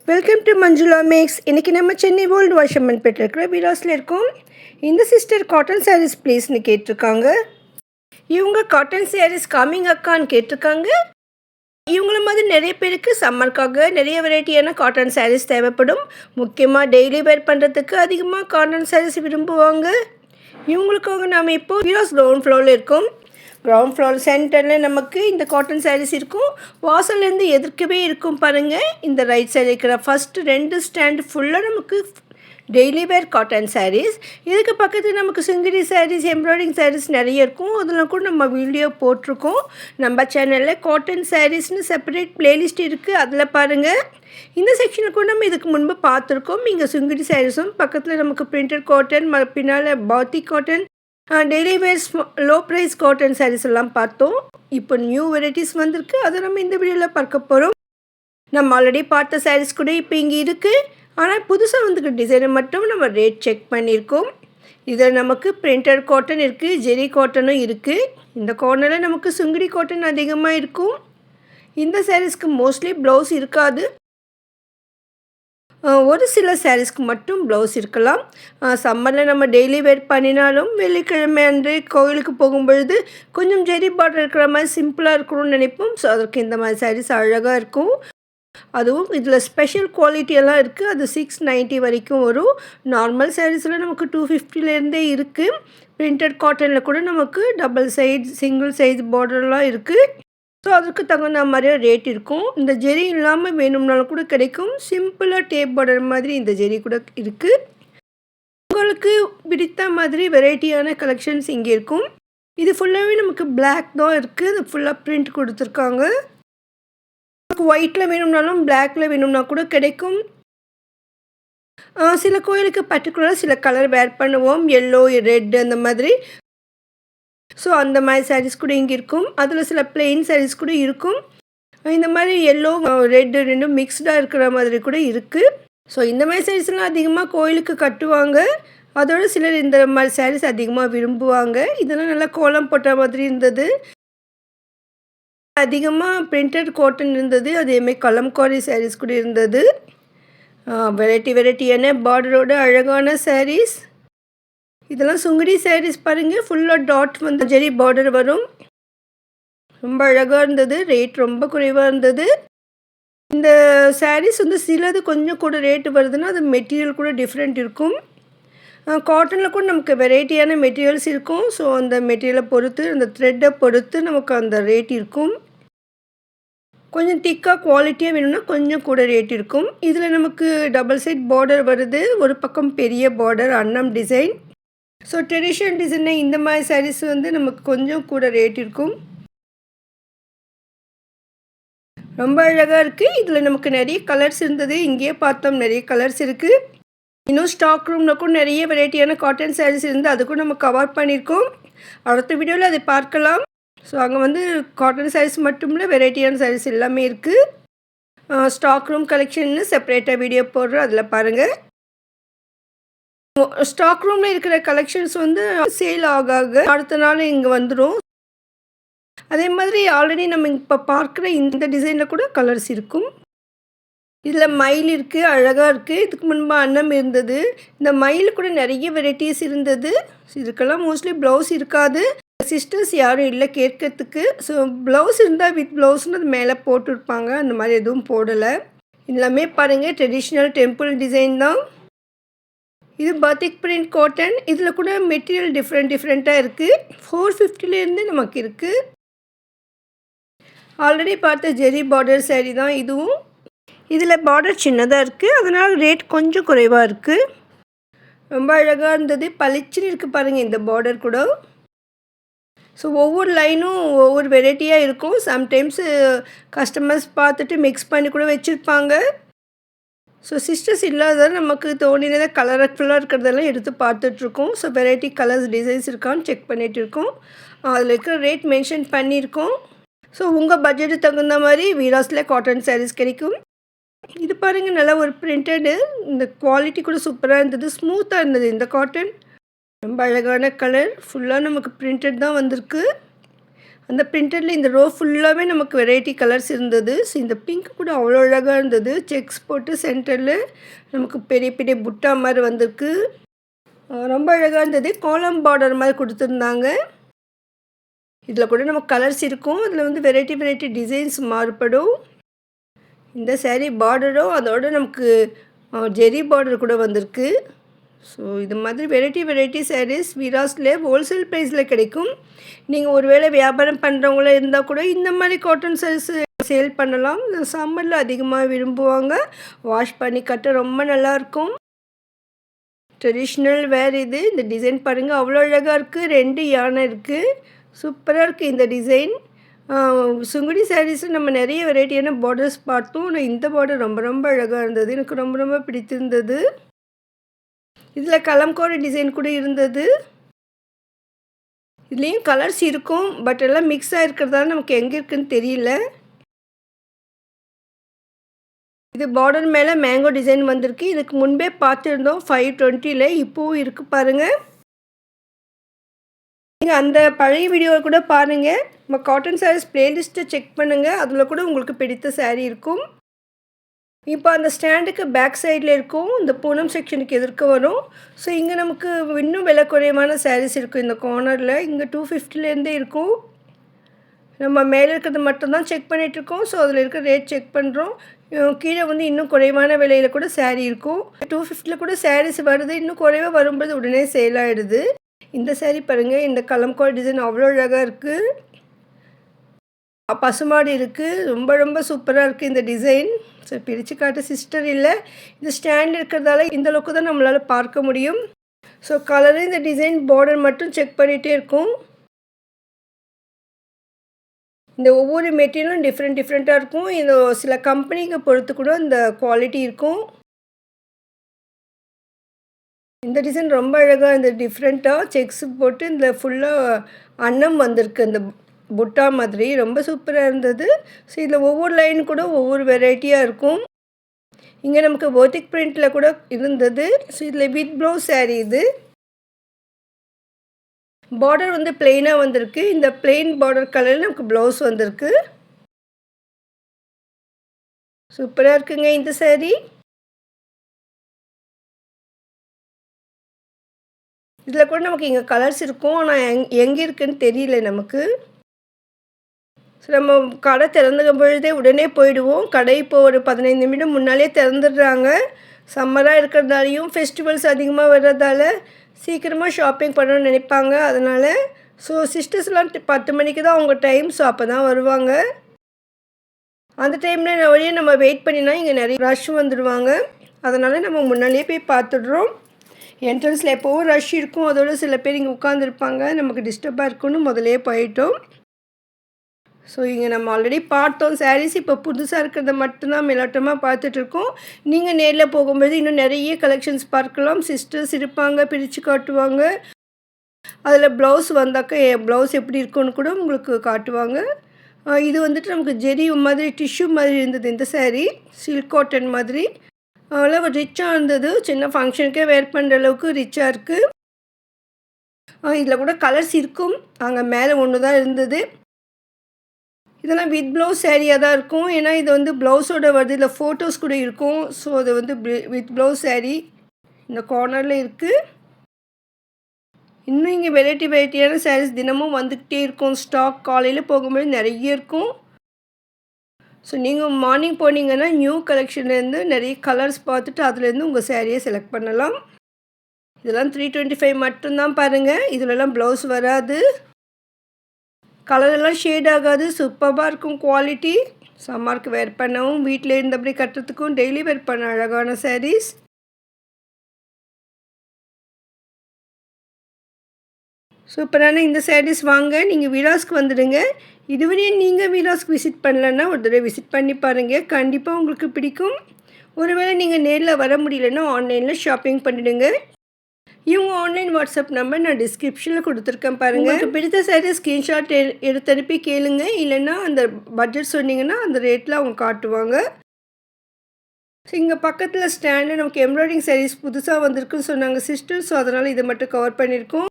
Welcome to Manjula maths. இன்றைக்கி நம்ம Chennai old வாஷர்மன்பேட்டில் இருக்கிற வீராஸில் இருக்கோம். இந்த சிஸ்டர் காட்டன் சாரீஸ் ப்ளீஸ்னு கேட்டிருக்காங்க. இவங்க காட்டன் சாரீஸ் காமிங் அக்கான்னு கேட்டிருக்காங்க. இவங்கள மாதிரி நிறைய பேருக்கு சம்மருக்காக நிறைய வெரைட்டியான காட்டன் சாரீஸ் தேவைப்படும். முக்கியமாக டெய்லி வேர் பண்ணுறதுக்கு அதிகமாக காட்டன் சாரீஸ் விரும்புவாங்க. இவங்களுக்காக நாம் இப்போது வீராஸ் கிரவுண்ட் ஃப்ளோரில் இருக்கோம். கிரவுண்ட் ஃப்ளோர் சென்டரில் நமக்கு இந்த காட்டன் சாரீஸ் இருக்கும். வாசல்லேருந்து எதிர்க்கவே இருக்கும் பாருங்கள். இந்த ரைட் சைடு இருக்கிற ஃபஸ்ட்டு 2 ஸ்டாண்டு ஃபுல்லாக நமக்கு டெய்லி வேர் காட்டன் சாரீஸ். இதுக்கு பக்கத்தில் நமக்கு சிங்கிரி சாரீஸ், எம்ப்ராய்டிங் சாரீஸ் நிறைய இருக்கும். அதில் கூட நம்ம வீடியோ போட்டிருக்கோம். நம்ம சேனலில் காட்டன் சாரீஸ்னு செப்பரேட் பிளேலிஸ்ட் இருக்குது, அதில் பாருங்கள். இந்த செக்ஷனில் கூட நம்ம இதுக்கு முன்பு பார்த்துருக்கோம். இங்கே சிங்கிரி சாரீஸும் பக்கத்தில் நமக்கு பிரிண்டட் காட்டன், பின்னால் batik cotton, daily wears low price cotton sarees எல்லாம் பார்த்தோம். இப்போ நியூ வெரைட்டிஸ் வந்திருக்கு, அதை நம்ம இந்த வீடியோவில் பார்க்க போகிறோம். நம்ம ஆல்ரெடி பார்த்த சாரீஸ் கூட இப்போ இங்கே இருக்குது. ஆனால் புதுசாக வந்துருக்க டிசைனை மட்டும் நம்ம ரேட் செக் பண்ணியிருக்கோம். இதில் நமக்கு பிரிண்டட் காட்டன் இருக்குது, ஜெரி காட்டனும் இருக்குது. இந்த கார்னரில் நமக்கு சுங்கிடி காட்டன் அதிகமாக இருக்கும். இந்த சாரீஸ்க்கு மோஸ்ட்லி ப்ளவுஸ் இருக்காது. ஒரு சில சாரீஸ்க்கு மட்டும் ப்ளவுஸ் இருக்கலாம். சம்மரில் நம்ம டெய்லி வேர் பண்ணினாலும் வெள்ளிக்கிழமை அன்று கோவிலுக்கு போகும்பொழுது கொஞ்சம் ஜெரி பார்டர் இருக்கிற மாதிரி சிம்பிளாக இருக்கணும்னு நினைப்போம். ஸோ அதற்கு இந்த மாதிரி சாரீஸ் அழகாக இருக்கும். அதுவும் இதில் ஸ்பெஷல் குவாலிட்டியெல்லாம் இருக்குது. அது 690 வரைக்கும் வரும். நார்மல் சாரீஸில் நமக்கு 250லேருந்தே இருக்குது. பிரிண்டட் காட்டனில் கூட நமக்கு டபுள் சைட், சிங்கிள் சைஸ் பார்டர்லாம் இருக்குது. ஸோ அதுக்கு தகுந்த மாதிரியே ரேட் இருக்கும். இந்த ஜெரி இல்லாமல் வேணும்னாலும் கூட கிடைக்கும். சிம்பிளாக டேப் பார்டர் மாதிரி இந்த ஜெரி கூட இருக்குது. உங்களுக்கு பிடித்த மாதிரி வெரைட்டியான கலெக்ஷன்ஸ் இங்கே இருக்கும். இது ஃபுல்லாகவே நமக்கு பிளாக் தான் இருக்குது. அது ஃபுல்லாக பிரிண்ட் கொடுத்துருக்காங்க. நமக்கு ஒயிட்டில் வேணும்னாலும் பிளாக்கில் வேணும்னா கூட கிடைக்கும். சில கோயிலுக்கு பர்டிகுலராக சில கலர் வேர் பண்ணுவோம், எல்லோ, ரெட் அந்த மாதிரி. ஸோ அந்த மாதிரி சாரீஸ் கூட இங்கே இருக்கும். அதில் சில பிளெயின் சாரீஸ் கூட இருக்கும். இந்த மாதிரி எல்லோ, ரெட்டு ரெண்டும் மிக்ஸ்டாக இருக்கிற மாதிரி கூட இருக்குது. ஸோ இந்த மாதிரி சாரீஸ்லாம் அதிகமாக கோயிலுக்கு கட்டுவாங்க. அதோடு சிலர் இந்த மாதிரி சாரீஸ் அதிகமாக விரும்புவாங்க. இதெல்லாம் நல்லா கோலம் போட்ட மாதிரி இருந்தது. அதிகமாக பிரிண்டட் காட்டன் இருந்தது. அதேமாதிரி கலம்காரி சாரீஸ் கூட இருந்தது. வெரைட்டியான பார்டரோட அழகான சாரீஸ். இதெல்லாம் சுங்கிடி சாரீஸ் பாருங்கள். ஃபுல்லாக டாட் வந்து ஜெரி பார்டர் வரும். ரொம்ப அழகாக இருந்தது. ரேட் ரொம்ப குறைவாக இருந்தது. இந்த சாரீஸ் வந்து சிலது கொஞ்சம் கூட ரேட்டு வருதுன்னா அது மெட்டீரியல் கூட டிஃப்ரெண்ட் இருக்கும். காட்டனில் கூட நமக்கு வெரைட்டியான மெட்டீரியல்ஸ் இருக்கும். ஸோ அந்த மெட்டீரியலை பொறுத்து, அந்த த்ரெட்டை பொறுத்து நமக்கு அந்த ரேட் இருக்கும். கொஞ்சம் திக்காக குவாலிட்டியாக வேணும்னா கொஞ்சம் கூட ரேட் இருக்கும். இதில் நமக்கு டபுள் சைட் பார்டர் வருது. ஒரு பக்கம் பெரிய பார்டர், அன்னம் டிசைன். ஸோ ட்ரெடிஷ்னல் டிசைனில் இந்த மாதிரி சாரீஸ் வந்து நமக்கு கொஞ்சம் கூட ரேட் இருக்கும். ரொம்ப அழகாக இருக்குது. இதில் நமக்கு நிறைய கலர்ஸ் இருந்தது. இங்கேயே பார்த்தோம் நிறைய கலர்ஸ் இருக்குது. இன்னும் ஸ்டாக் ரூமில் கூட நிறைய வெரைட்டியான காட்டன் சாரீஸ் இருந்து அதுக்கும் நம்ம கவர் பண்ணியிருக்கோம். அடுத்த வீடியோவில் அதை பார்க்கலாம். ஸோ அங்கே வந்து காட்டன் சாரீஸ் மட்டும் இல்லை, வெரைட்டியான சாரீஸ் எல்லாமே இருக்குது. ஸ்டாக் ரூம் கலெக்ஷன்னு செப்பரேட்டாக வீடியோ போடுறோம், அதில் பாருங்கள். ஸ்டாக் ரூமில் இருக்கிற கலெக்ஷன்ஸ் வந்து சேல் ஆக அடுத்த நாள் இங்கே வந்துடும். அதே மாதிரி ஆல்ரெடி நம்ம இப்போ பார்க்குற இந்த டிசைனில் கூட கலர்ஸ் இருக்கும். இதில் மயில் இருக்குது, அழகாக இருக்குது. இதுக்கு முன்பு அன்னம் இருந்தது. இந்த மயில் கூட நிறைய வெரைட்டிஸ் இருந்தது. இதுக்கெல்லாம் மோஸ்ட்லி ப்ளவுஸ் இருக்காது. சிஸ்டர்ஸ் யாரும் இல்லை கேட்கறதுக்கு. ஸோ ப்ளவுஸ் இருந்தால் வித் ப்ளவுஸ்னு அது மேலே போட்டுருப்பாங்க. அந்த மாதிரி எதுவும் போடலை. எல்லாமே பாருங்கள் ட்ரெடிஷ்னல் டெம்பிள் டிசைன் தான். இது பாத்திக் பிரிண்ட் காட்டன். இதில் கூட மெட்டீரியல் டிஃப்ரெண்ட்டாக இருக்குது. 450லேருந்து நமக்கு இருக்குது. ஆல்ரெடி பார்த்த ஜெரி பார்டர் சாரீ தான் இதுவும். இதில் பார்டர் சின்னதாக இருக்குது, அதனால் ரேட் கொஞ்சம் குறைவாக இருக்குது. ரொம்ப அழகாக இருந்தது. பளிச்சுன்னு இருக்குது பாருங்கள் இந்த பார்டர் கூட. ஸோ ஒவ்வொரு லைனும் ஒவ்வொரு வெரைட்டியாக இருக்கும். சம்டைம்ஸு கஸ்டமர்ஸ் பார்த்துட்டு மிக்ஸ் பண்ணி கூட வச்சுருப்பாங்க. ஸோ சிஸ்டர்ஸ் இல்லாததால் நமக்கு தோணினதை கலர்ஃபுல்லாக இருக்கிறதெல்லாம் எடுத்து பார்த்துட்ருக்கோம். ஸோ வெரைட்டி கலர்ஸ் டிசைன்ஸ் இருக்கான்னு செக் பண்ணிகிட்டு இருக்கோம். அதில் இருக்கிற ரேட் மென்ஷன் பண்ணியிருக்கோம். ஸோ உங்கள் பட்ஜெட்டு தகுந்த மாதிரி வீராஸில் காட்டன் சாரீஸ் கிடைக்கும். இது பாருங்கள், நல்லா ஒரு பிரிண்டடு. இந்த குவாலிட்டி கூட சூப்பராக இருந்தது. ஸ்மூத்தாக இருந்தது இந்த காட்டன். ரொம்ப அழகான கலர். ஃபுல்லாக நமக்கு பிரிண்டட் தான் வந்திருக்கு. அந்த பிரிண்டரில் இந்த ரோ ஃபுல்லாகவே நமக்கு வெரைட்டி கலர்ஸ் இருந்தது. ஸோ இந்த பிங்க் கூட அவ்வளோ அழகாக இருந்தது. செக்ஸ் போட்டு சென்டரில் நமக்கு பெரிய பெரிய புட்டா மாதிரி வந்திருக்கு. ரொம்ப அழகாக இருந்தது. கோலம் பார்டர் மாதிரி கொடுத்துருந்தாங்க. இதில் கூட நமக்கு கலர்ஸ் இருக்கும். அதில் வந்து வெரைட்டி டிசைன்ஸ் மாறுபடும். இந்த சேரீ பார்டரும் அதோடு நமக்கு ஜெரி பார்டர் கூட வந்திருக்கு. ஸோ இது மாதிரி வெரைட்டி சாரீஸ் வீராஸில் ஹோல்சேல் ப்ரைஸில் கிடைக்கும். நீங்கள் ஒருவேளை வியாபாரம் பண்ணுறவங்கள இருந்தால் கூட இந்த மாதிரி காட்டன் சாரீஸ் சேல் பண்ணலாம். சம்மரில் அதிகமாக விரும்புவாங்க. வாஷ் பண்ணி கட்ட ரொம்ப நல்லாயிருக்கும். ட்ரெடிஷ்னல் வேர் இது. இந்த டிசைன் பாருங்கள், அவ்வளோ அழகாக இருக்குது. 2 யானை இருக்குது. சூப்பராக இருக்குது இந்த டிசைன். சுங்குடி சாரீஸில் நம்ம நிறைய வெரைட்டியான பார்டர்ஸ் பார்த்தோம். ஆனால் இந்த பார்டர் ரொம்ப அழகாக இருந்தது. எனக்கு ரொம்ப பிடித்திருந்தது. இதில் கலம்காரி டிசைன் கூட இருந்தது. இதுலேயும் கலர்ஸ் இருக்கும், பட் எல்லாம் மிக்ஸ் ஆகிருக்கிறதால நமக்கு எங்கே இருக்குதுன்னு தெரியல. இது பார்டர் மேலே மேங்கோ டிசைன் வந்திருக்கு. இதுக்கு முன்பே பார்த்துருந்தோம் 520ல். இப்போவும் இருக்குது பாருங்கள். நீங்கள் அந்த பழைய வீடியோவை கூட பாருங்கள். நம்ம காட்டன் சாரீஸ் ப்ளேலிஸ்ட்டை செக் பண்ணுங்கள். அதில் கூட உங்களுக்கு பிடித்த சாரீ இருக்கும். இப்போ அந்த ஸ்டாண்டுக்கு பேக் சைடில் இருக்கும். இந்த பூனம் செக்ஷனுக்கு எதிர்க்க வரும். ஸோ இங்கே நமக்கு இன்னும் விலை குறைவான சாரீஸ் இருக்கும். இந்த கார்னரில் இங்கே 250லேருந்தே இருக்கும். நம்ம மேலே இருக்கிறது மட்டும்தான் செக் பண்ணிகிட்ருக்கோம். ஸோ அதில் இருக்கிற ரேட் செக் பண்ணுறோம். கீழே வந்து இன்னும் குறைவான விலையில் கூட சாரீ இருக்கும். 250ல் கூட சாரீஸ் வருது. இன்னும் குறைவாக வரும்போது உடனே சேல் ஆகிடுது. இந்த சாரீ பாருங்கள், இந்த கலம்காரி டிசைன் அவ்வளோ அழகாக இருக்குது. பசுமாடி இருக்குது. ரொம்ப சூப்பராக இருக்குது இந்த டிசைன். ஸோ பிரித்து காட்ட சிஸ்டர் இல்லை. இந்த ஸ்டாண்ட் இருக்கிறதால இந்த அளவுக்கு தான் நம்மளால் பார்க்க முடியும். ஸோ கலரு, இந்த டிசைன், பார்டர் மட்டும் செக் பண்ணிகிட்டே இருக்கும். இந்த ஒவ்வொரு மெட்டீரியலும் டிஃப்ரெண்ட்டாக இருக்கும். இந்த சில கம்பெனிக்கு பொறுத்து கூட இந்த குவாலிட்டி இருக்கும். இந்த டிசைன் ரொம்ப அழகாக, இந்த டிஃப்ரெண்ட்டாக செக்ஸ் போட்டு இந்த ஃபுல்லாக அன்னம் வந்திருக்கு. இந்த புட்டா மாதிரி ரொம்ப சூப்பராக இருந்தது. ஸோ இதில் ஒவ்வொரு லைன் கூட ஒவ்வொரு வெரைட்டியாக இருக்கும். இங்கே நமக்கு போத்திக் பிரிண்டில் கூட இருந்தது. ஸோ இதில் வித் ப்ளவுஸ் சாரீ இது. பார்டர் வந்து பிளெயினாக வந்திருக்கு. இந்த பிளெயின் பார்டர் கலரில் நமக்கு ப்ளவுஸ் வந்திருக்கு. சூப்பராக இருக்குங்க இந்த சாரீ. இதில் கூட நமக்கு இங்கே கலர்ஸ் இருக்கும். ஆனால் எங்கே இருக்குதுன்னு தெரியல நமக்கு. ஸோ நம்ம கடை திறந்துக்கும் பொழுதே உடனே போயிடுவோம். கடை இப்போ ஒரு 15 நிமிடம் முன்னாலே திறந்துடுறாங்க. சம்மராக இருக்கிறதாலையும் ஃபெஸ்டிவல்ஸ் அதிகமாக வர்றதால சீக்கிரமாக ஷாப்பிங் பண்ணணும்னு நினைப்பாங்க. அதனால் ஸோ சிஸ்டர்ஸ்லாம் 10 மணிக்கு தான் அவங்க டைம். ஸோ அப்போ தான் வருவாங்க. அந்த டைமில் வழியே நம்ம வெயிட் பண்ணினா இங்கே நிறைய ரஷ் வந்துடுவாங்க. அதனால் நம்ம முன்னாலேயே போய் பார்த்துடுறோம். என்ட்ரன்ஸில் எப்போவும் ரஷ் இருக்கும். அதோடு சில பேர் இங்கே உட்காந்துருப்பாங்க. நமக்கு டிஸ்டர்பாக இருக்குன்னு முதலே போயிட்டோம். ஸோ இங்கே நம்ம ஆல்ரெடி பார்த்தோம் சாரீஸ். இப்போ புதுசாக இருக்கிறத மட்டும்தான் மேலோட்டமாக பார்த்துட்ருக்கோம். நீங்கள் நேரில் போகும்போது இன்னும் நிறைய கலெக்ஷன்ஸ் பார்க்கலாம். சிஸ்டர்ஸ் இருப்பாங்க, பிரித்து காட்டுவாங்க. அதில் ப்ளவுஸ் வந்தாக்கா ப்ளவுஸ் எப்படி இருக்குன்னு கூட உங்களுக்கு காட்டுவாங்க. இது வந்துட்டு நமக்கு ஜெரி மாதிரி டிஷ்யூ மாதிரி இருந்தது இந்த சாரீ. சில்க் காட்டன் மாதிரி அவ்வளோ ரிச்சாக இருந்தது. சின்ன ஃபங்க்ஷனுக்கே வேர் பண்ணுற அளவுக்கு ரிச்சாக இருக்குது. இதில் கூட கலர்ஸ் இருக்கும். அங்கே மேலே ஒன்று தான் இருந்தது. இதெல்லாம் வித் ப்ளவுஸ் சாரியாக தான் இருக்கும். ஏன்னா இது வந்து ப்ளவுஸோட வருது. இதில் ஃபோட்டோஸ் கூட இருக்கும். ஸோ அது வந்து வித் ப்ளவுஸ் சாரீ இந்த கார்னரில் இருக்குது. இன்னும் இங்கே வெரைட்டியான சாரீஸ் தினமும் வந்துக்கிட்டே இருக்கும். ஸ்டாக் காலையில் போகும்போது நிறைய இருக்கும். ஸோ நீங்கள் மார்னிங் போனீங்கன்னா நியூ கலெக்ஷன்லேருந்து நிறைய கலர்ஸ் பார்த்துட்டு அதுலேருந்து உங்கள் சாரியை செலக்ட் பண்ணலாம். இதெல்லாம் 325 மட்டும்தான் பாருங்கள். இதிலெல்லாம் ப்ளவுஸ் வராது. கலரெல்லாம் ஷேட் ஆகாது. சூப்பராக இருக்கும் குவாலிட்டி. சம்மருக்கு வேர் பண்ணவும், வீட்டில் இருந்தபடி கட்டுறதுக்கும், டெய்லி வேர் பண்ண அழகான சாரீஸ். சூப்பரான இந்த சாரீஸ் வாங்க. நீங்கள் வீராஸ்க்கு வந்துடுங்க. இதுவரையும் நீங்கள் வீராஸ்க்கு விசிட் பண்ணலன்னா ஒரு தடவை விசிட் பண்ணி பாருங்கள். கண்டிப்பாக உங்களுக்கு பிடிக்கும். ஒருவேளை நீங்கள் நேரில் வர முடியலன்னா ஆன்லைனில் ஷாப்பிங் பண்ணிவிடுங்க. இவங்க ஆன்லைன் வாட்ஸ்அப் நம்பர் நான் டிஸ்கிரிப்ஷனில் கொடுத்துருக்கேன் பாருங்கள். உங்களுக்கு பிடித்த சாரீ ஸ்க்ரீன்ஷாட் எடுத்து அனுப்பி கேளுங்க. இல்லைன்னா அந்த பட்ஜெட் சொன்னீங்கன்னா அந்த ரேட்டில் அவங்க காட்டுவாங்க. ஸோ இங்கே பக்கத்தில் ஸ்டாண்டில் நமக்கு எம்ப்ராய்டிங் சாரீஸ் புதுசாக வந்திருக்குன்னு சொன்னாங்க சிஸ்டர். ஸோ அதனால் இதை மட்டும் கவர் பண்ணியிருக்கோம்.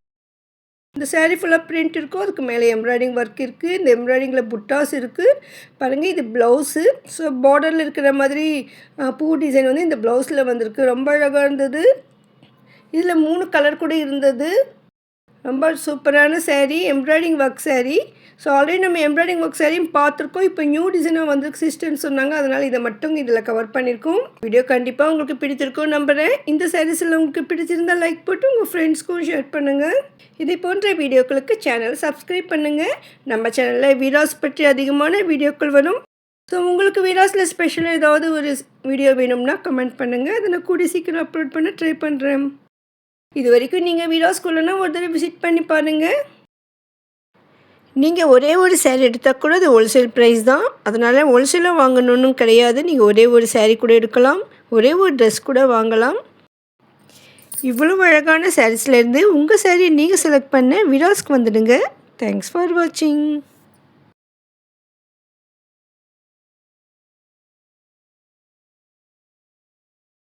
இந்த சாரீ ஃபுல்லாக பிரிண்ட் இருக்கும். அதுக்கு மேலே எம்ப்ராய்டிங் ஒர்க் இருக்குது. இந்த எம்ப்ராய்டிங்கில் புட்டாஸ் இருக்குது. பாருங்கள், இது ப்ளவுஸு. ஸோ பார்டரில் இருக்கிற மாதிரி பூ டிசைன் வந்து இந்த ப்ளவுஸில் வந்திருக்கு. ரொம்ப அழகாக இருந்தது. இதில் 3 கலர் கூட இருந்தது. ரொம்ப சூப்பரான sari, embroidering work sari. So already நம்ம எம்ப்ராய்டிங் ஒர்க் சாரியும் பார்த்துருக்கோம். இப்போ நியூ டிசைனாக வந்து சிஸ்டர்னு சொன்னாங்க. அதனால் இதை மட்டும் இதில் கவர் பண்ணியிருக்கோம். வீடியோ கண்டிப்பாக உங்களுக்கு பிடிச்சிருக்கும் நம்புகிறேன். இந்த சாரீஸில் உங்களுக்கு பிடிச்சிருந்தால் லைக் போட்டு உங்கள் ஃப்ரெண்ட்ஸ்க்கும் ஷேர் பண்ணுங்கள். இதை போன்ற வீடியோக்களுக்கு சேனல் சப்ஸ்கிரைப் பண்ணுங்கள். நம்ம சேனலில் வீராஸ் பற்றி அதிகமான வீடியோக்கள் வரும். ஸோ உங்களுக்கு வீராஸில் ஸ்பெஷலாக ஏதாவது ஒரு வீடியோ வேணும்னா கமெண்ட் பண்ணுங்கள். அதை நான் கூடி சீக்கிரம் அப்லோட் பண்ண ட்ரை பண்ணுறேன். இது வரைக்கும் நீங்கள் வீராஸ்குள்ளனா ஒரு தடவை விசிட் பண்ணி பாருங்கள். நீங்கள் ஒரே ஒரு சேரீ எடுத்தால் கூட அது ஹோல்சேல் ப்ரைஸ் தான். அதனால் ஹோல்சேலாக வாங்கணுன்னு கிடையாது. நீங்கள் ஒரே ஒரு சேரீ கூட எடுக்கலாம், ஒரே ஒரு ட்ரெஸ் கூட வாங்கலாம். இவ்வளோ அழகான சாரீஸ்லேருந்து உங்கள் சாரீ நீங்கள் செலக்ட் பண்ண வீராஸ்க்கு வந்துடுங்க. தேங்க்ஸ் ஃபார் வாட்சிங்.